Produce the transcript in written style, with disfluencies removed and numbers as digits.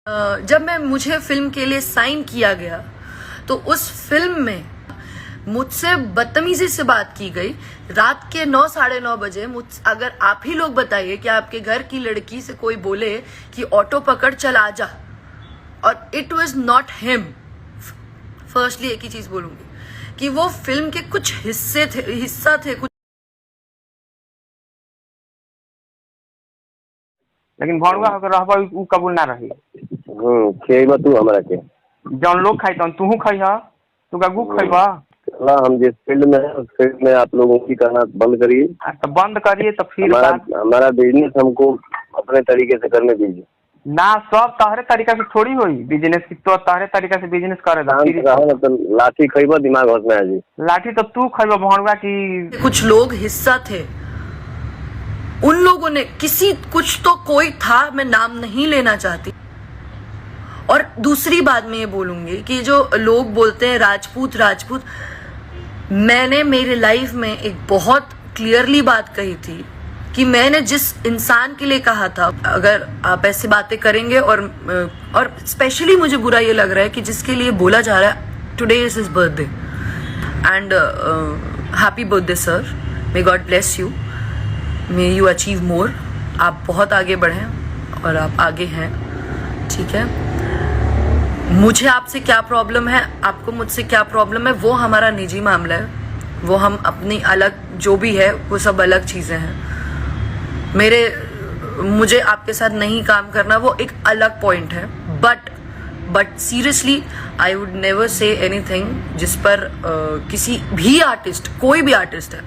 जब मुझे फिल्म के लिए साइन किया गया तो उस फिल्म में मुझसे बदतमीजी से बात की गई। रात के 9 साढ़े 9 बजे अगर आप ही लोग बताइए कि आपके घर की लड़की से कोई बोले कि ऑटो पकड़ चल आ जा, और it was not him. Firstly एक ही चीज बोलूंगी कि वो फिल्म के कुछ हिस्सा थे कुछ, लेकिन भणुआ होकर रहबा उ कबूल ना रही। खेबा तू हमरा के जौन लोग खाई तन तूहू खइहा, तू गगू खइबा। हम जिस फील्ड में है उस फील्ड में आप लोगों की कहना बंद करिए। तो बंद करिए तो फिर हमारा बिजनेस हमको अपने तरीके से करने दीजिए ना। सब तहरे तरीका से थोड़ी हुई बिजनेस की, तो तहरे तरीका से बिजनेस करे तो लाठी खइबा दिमाग होश में आ जी। लाठी तो तू खइबा भणुआ की। कुछ लोग हिस्सा थे, उन लोगों ने कुछ तो कोई था, मैं नाम नहीं लेना चाहती। और दूसरी बात मैं ये बोलूंगी कि जो लोग बोलते हैं राजपूत, मैंने मेरे लाइफ में एक बहुत क्लियरली बात कही थी कि मैंने जिस इंसान के लिए कहा था, अगर आप ऐसी बातें करेंगे और स्पेशली मुझे बुरा ये लग रहा है कि जिसके लिए बोला जा रहा है today is his birthday and happy birthday sir, may God bless you, may you achieve more. आप बहुत आगे बढ़े और आप आगे हैं, ठीक है। मुझे आपसे क्या प्रॉब्लम है, आपको मुझसे क्या प्रॉब्लम है, वो हमारा निजी मामला है। वो हम अपनी अलग जो भी है वो सब अलग चीजें हैं। मुझे आपके साथ नहीं काम करना वो एक अलग पॉइंट है। But seriously I would never say anything जिस पर किसी भी आर्टिस्ट, कोई भी आर्टिस्ट है,